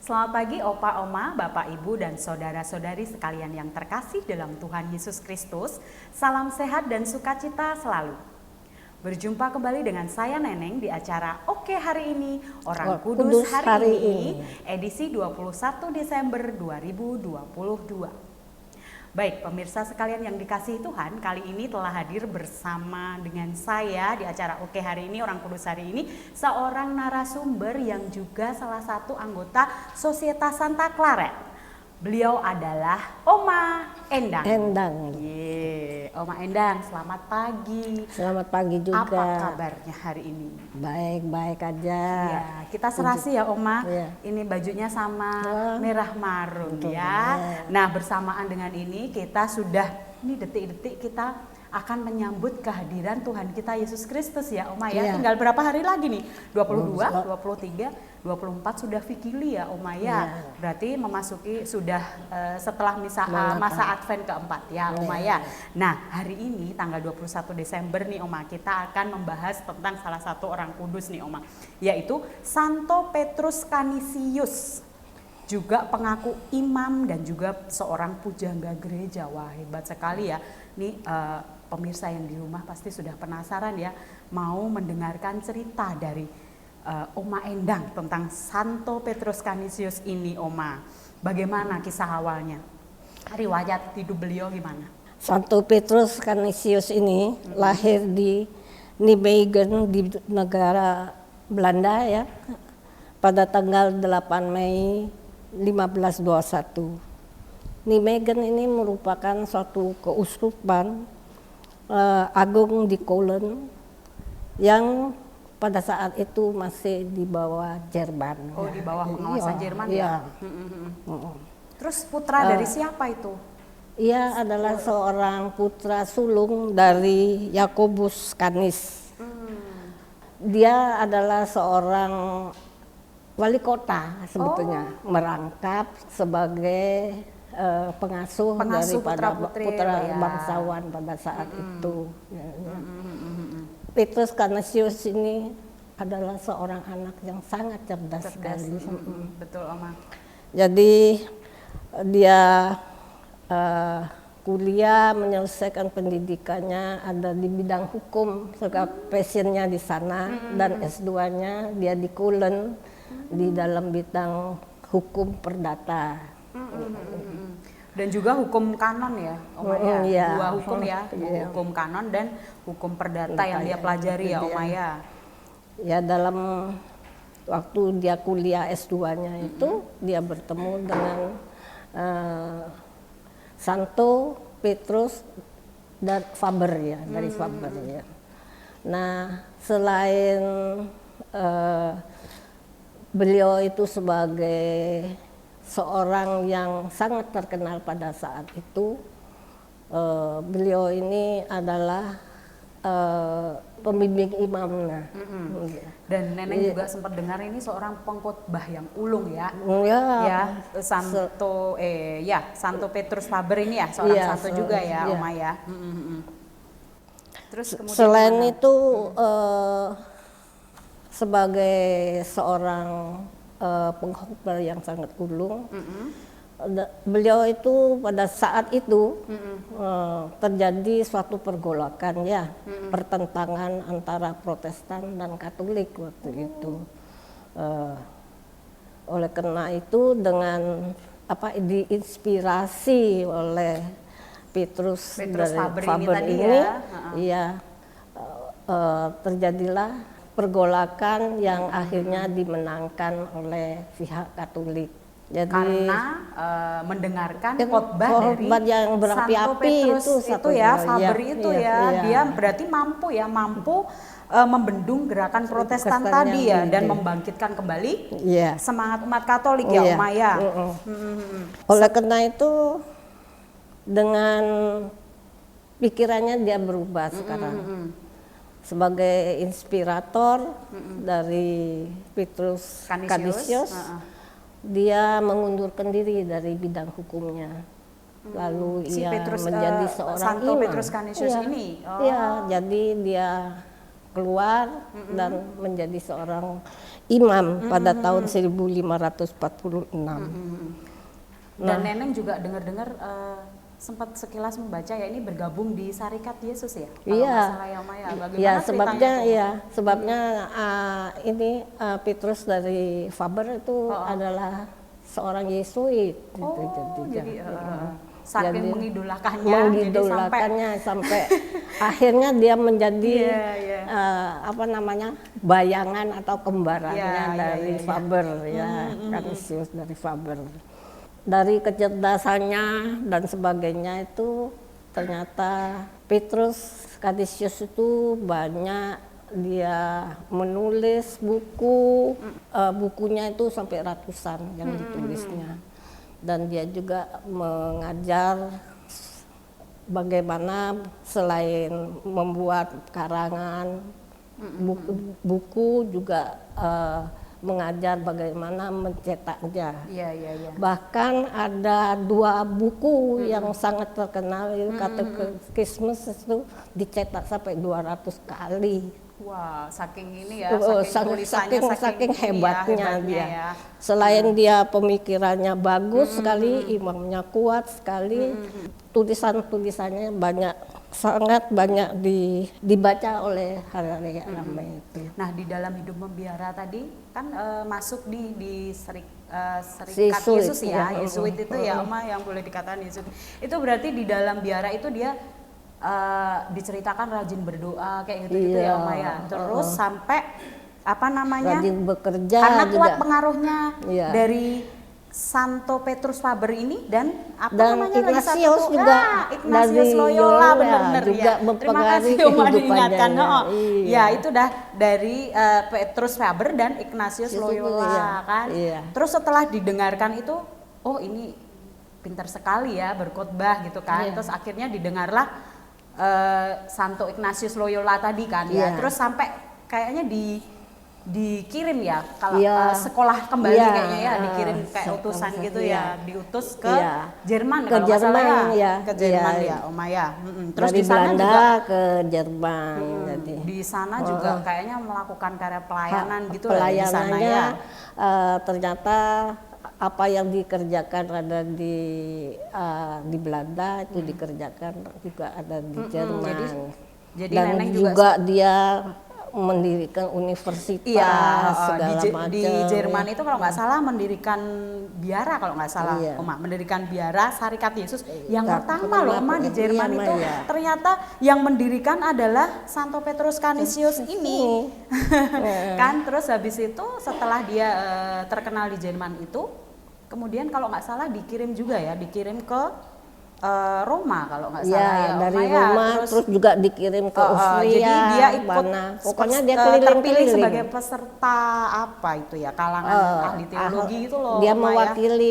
Selamat pagi Opa, Oma, Bapak, Ibu, dan saudara-saudari sekalian yang terkasih dalam Tuhan Yesus Kristus. Salam sehat dan sukacita selalu. Berjumpa kembali dengan saya Neneng di acara Oke Hari Ini, Orang Kudus Hari Ini, edisi 21 Desember 2022. Baik, pemirsa sekalian yang dikasihi Tuhan, kali ini telah hadir bersama dengan saya di acara Oke Hari Ini, Orang Kudus Hari Ini, seorang narasumber yang juga salah satu anggota Societas Santa Clara. Beliau adalah Oma Endang. Oma Endang, selamat pagi. Selamat pagi juga. Apa kabarnya hari ini? Baik-baik aja. Ya, kita serasi ya Oma. Ya. Ini bajunya sama merah marun betul, ya. Nah, bersamaan dengan ini kita sudah detik-detik kita akan menyambut kehadiran Tuhan kita Yesus Kristus ya Oma ya. Tinggal berapa hari lagi nih? 22, 23, 24 sudah Vikili ya Oma ya. Berarti memasuki sudah setelah masa Advent keempat ya Oma ya. Nah, hari ini tanggal 21 Desember nih Oma, kita akan membahas tentang salah satu orang kudus nih Oma, yaitu Santo Petrus Canisius. Juga pengaku imam dan juga seorang pujangga gereja. Wah, hebat sekali ya. Nih pemirsa yang di rumah pasti sudah penasaran ya, mau mendengarkan cerita dari Oma Endang tentang Santo Petrus Canisius ini Oma. Bagaimana kisah awalnya? Riwayat hidup beliau gimana? Santo Petrus Canisius ini lahir di Nijmegen di negara Belanda ya, pada tanggal 8 Mei 1521. Nijmegen ini merupakan suatu keuskupan agung di Kolen yang pada saat itu masih di bawah Jerman. Oh, di bawah pengawasan Jerman ya. Terus putra dari siapa itu? Ia adalah seorang putra sulung dari Yakobus Canis. Dia adalah seorang wali kota sebetulnya, merangkap sebagai pengasuh daripada putra bangsawan pada saat itu. Petrus Canisius ini adalah seorang anak yang sangat cerdas sekali. Betul Oma. Jadi dia kuliah, menyelesaikan pendidikannya ada di bidang hukum, serta passionnya di sana, dan S2-nya dia di Kolen di dalam bidang hukum perdata. Dan juga hukum kanon ya, Oma ya. Dua hukum ya, hukum kanon dan hukum perdata yang dia pelajari ya, Oma ya. Ya, dalam waktu dia kuliah S2-nya itu dia bertemu dengan Santo Petrus dan Faber ya, dari Faber ya. Nah, selain beliau itu sebagai seorang yang sangat terkenal pada saat itu, beliau ini adalah pembimbing imamnya. Dan Neneng juga sempat dengar ini seorang pengkhotbah yang ulung ya. Santo Petrus Faber ini ya, seorang santo juga ya, Oma ya. Terus kemudian selain itu sebagai seorang pengkhotbah yang sangat ulung, beliau itu pada saat itu terjadi suatu pergolakan ya, pertentangan antara Protestan dan Katolik waktu itu. Oleh karena itu dengan diinspirasi oleh Petrus Faber ini terjadilah pergolakan yang akhirnya dimenangkan oleh pihak Katolik. Jadi karena mendengarkan khotbah dari yang Santo Petrus itu ya, Faber itu ya, dia berarti mampu membendung gerakan Protestan tadi ya, dan membangkitkan kembali semangat umat Katolik ya, Oma ya. Oleh karena itu dengan pikirannya dia berubah sekarang. Sebagai inspirator dari Petrus Canisius, dia mengundurkan diri dari bidang hukumnya. Lalu ia menjadi seorang Santo imam. Petrus Canisius ini. Iya, jadi dia keluar dan menjadi seorang imam pada tahun 1546. Dan Neneng juga dengar-dengar sempat sekilas membaca ya ini bergabung di Syarikat Yesus ya? Kalau Iya. nggak salah ya, Maya. Bagaimana Ya, ceritanya tuh? sebabnya ini Petrus dari Faber itu adalah seorang Yesuit gitu, Oh, jadi ya. saking Jadi, mengidolakannya, jadi mengidolakannya sampai akhirnya dia menjadi Iya. apa namanya, bayangan atau kembarannya Iya, dari iya. Faber ya, Canisius dari Faber. Dari kecerdasannya dan sebagainya itu ternyata Petrus Canisius itu banyak dia menulis buku, bukunya itu sampai ratusan yang ditulisnya. Dan dia juga mengajar bagaimana selain membuat karangan buku juga mengajar bagaimana mencetaknya. Iya. Bahkan ada 2 buku yang sangat terkenal itu Katekismus itu dicetak sampai 200 kali. Wah, saking ini ya, saking tulisannya, saking hebatnya dia. ya. Selain dia pemikirannya bagus sekali, imamnya kuat sekali, tulisan-tulisannya sangat banyak dibaca oleh halayak ramai itu. Nah, di dalam hidup membiara tadi kan masuk di Serikat Yesuit, Yesus ya, ya. Yesuit itu ya, Oma, yang boleh dikatakan Yesuit. Itu berarti di dalam biara itu dia diceritakan rajin berdoa kayak gitu Iya. ya, Oma ya. Terus sampai apa namanya? Rajin bekerja Karena juga. kuat pengaruhnya Iya. dari Santo Petrus Faber ini dan apa Dan namanya lagi satu Ignatius tuh? juga Ignatius dari Loyola, Loyola benar-benar juga ya. Terima mempengaruhi kasih Oma kehidupannya diingatkan. ya. Oh, Iya. ya itu dah dari Petrus Faber dan Ignatius Itu, Loyola iya. kan. Iya. Terus setelah didengarkan itu, oh ini pintar sekali ya berkhotbah gitu kan. Iya. Terus akhirnya didengarlah Santo Ignatius Loyola tadi kan ya. Iya. Terus sampai kayaknya dikirim ya kalau Iya. sekolah kembali Iya, kayaknya ya, dikirim kayak utusan gitu ya, iya. diutus ke Iya. Jerman Ke kalau nggak salah Jerman, ya, ya. ke Jerman Iya. ya, Oma ya. Terus dari di sana Belanda juga ke Jerman. Jadi di sana juga kayaknya melakukan karya pelayanan gitu lah ya, di sana pelayanannya ya. ternyata apa yang dikerjakan ada di Belanda itu dikerjakan juga ada di Jerman. Jadi Dan Neneng juga dia mendirikan universitas iya, segala macam. di Jerman itu kalau nggak salah mendirikan biara kalau nggak salah, Iya. Oma, mendirikan biara Syarikat Yesus yang Nah, pertama loh, Oma, di Jerman iya, itu iya. ternyata yang mendirikan adalah Santo Petrus Canisius ini, kan. Terus habis itu setelah dia terkenal di Jerman itu, kemudian kalau nggak salah dikirim ke Roma kalau nggak salah ya, Oma dari ya. Roma terus juga dikirim ke Austria. Jadi dia ikut mana. Pokoknya dia terpilih keliling-keliling sebagai peserta apa itu ya, kalangan ahli teologi itu loh, Dia Oma ya. mewakili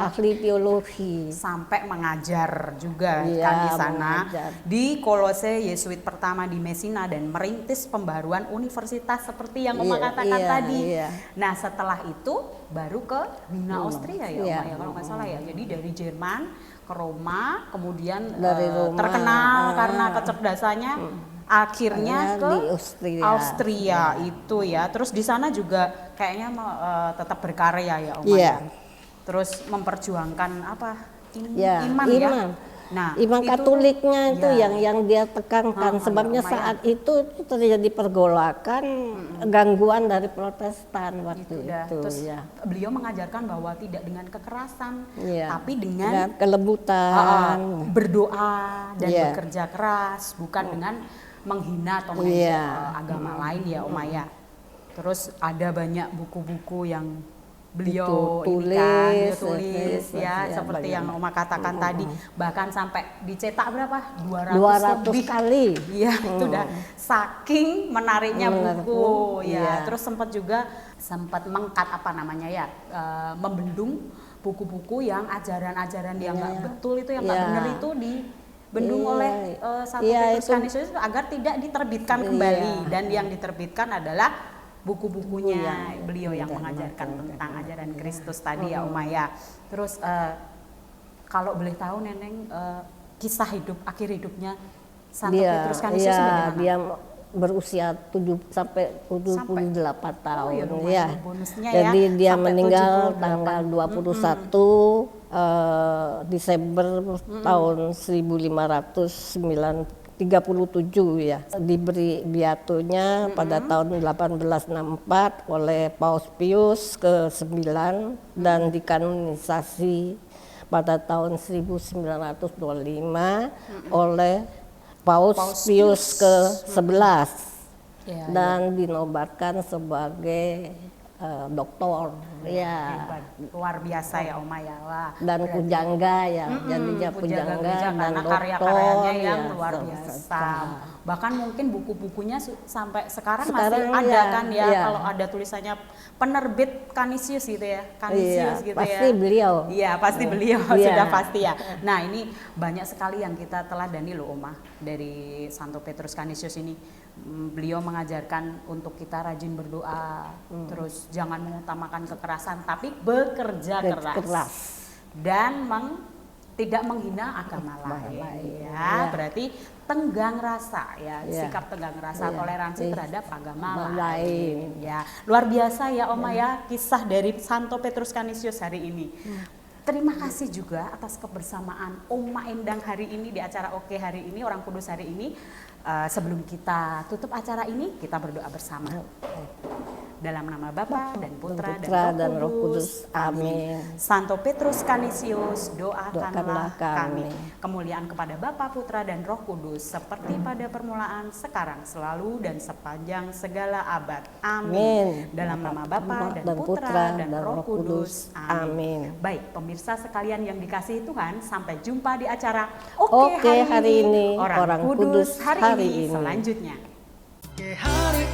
ahli teologi. Sampai mengajar juga Iya, kan di sana mengajar. di Kolose Yesuit pertama di Messina dan merintis pembaruan universitas seperti yang Oma Iya, katakan iya, tadi. iya. Nah setelah itu baru ke Wina Austria ya, Iya. Oma ya, kalau nggak salah ya. Jadi dari Jerman ke Roma, kemudian Dari Roma, terkenal karena kecerdasannya, akhirnya ke di Austria. Austria itu ya. Terus di sana juga kayaknya tetap berkarya ya, Oma Iya. ya. Terus memperjuangkan apa? Ya, Iman ya. iman. Nah, Iman itu- Katoliknya itu ya. yang dia tekankan, sebabnya lumayan. saat itu terjadi pergolakan gangguan dari Protestan waktu Udah. itu Terus ya. beliau mengajarkan bahwa tidak dengan kekerasan, Iya. tapi dengan Dengan kelembutan. berdoa dan Iya. bekerja keras, bukan dengan menghina atau Iya. mengejek agama lain ya, Oma ya. Terus ada banyak buku-buku yang beliau Itu tulis ya, ya, seperti yang bagaimana. Oma katakan tadi, bahkan sampai dicetak berapa? 200 lebih kali. Iya, itu udah saking menariknya Menarik. buku ya. Iya. Terus sempat mengkat apa namanya ya, membendung buku-buku yang ajaran-ajaran yang nggak betul itu, yang nggak Iya. benar itu dibendung Iya. oleh Santo Iya, Petrus itu. Canisius agar tidak diterbitkan kembali, dan yang diterbitkan adalah buku-bukunya beliau yang mengajarkan tentang ajaran Kristus tadi ya, Oma ya. Terus kalau boleh tahu Neneng, kisah akhir hidupnya Santo Petrus Canisius iya, bagaimana? dia berusia 7 sampai 78 tahun ya, ya. bonusnya Jadi ya, dia sampai meninggal 78. tanggal 21 Desember tahun 1537 ya. Diberi beatunya pada tahun 1864 oleh Paus Pius ke-9 dan dikanonisasi pada tahun 1925 oleh Paus Pius ke-11 dan dinobatkan sebagai doktor ya. Hebat. Luar biasa ya Oma ya. Wah, Dan pujangga ya, jadinya pujangga dan karena doktor karya-karyanya yang ya, luar biasa. serta. Bahkan mungkin buku-bukunya sampai sekarang Sekarang masih ada ya, kan ya, ya. kalau ada tulisannya penerbit Canisius gitu ya. Canisius Iya, gitu pasti ya. beliau. Iya, pasti beliau Iya. sudah pasti ya. Nah, ini banyak sekali yang kita teladani loh Oma dari Santo Petrus Canisius ini. Beliau mengajarkan untuk kita rajin berdoa, terus jangan mengutamakan kekerasan tapi bekerja keras. Dan tidak menghina agama lain ya. Berarti tenggang rasa ya, sikap tenggang rasa, toleransi terhadap agama lain ya. Luar biasa ya Oma ya, kisah dari Santo Petrus Canisius hari ini. Terima kasih juga atas kebersamaan Oma Endang hari ini di acara Oke hari ini, Orang Kudus hari ini. Sebelum kita tutup acara ini, kita berdoa bersama. Dalam nama Bapa dan Putra dan Roh Kudus. Amin. Santo Petrus Canisius, doakanlah kami. Kemuliaan kepada Bapa, Putra dan Roh Kudus seperti pada permulaan, sekarang, selalu dan sepanjang segala abad. Amin. Dalam nama Bapa dan Putra dan Roh Kudus. Amin. Baik, pemirsa sekalian yang dikasihi Tuhan, sampai jumpa di acara Oke hari ini, Orang Kudus hari ini selanjutnya. Oke hari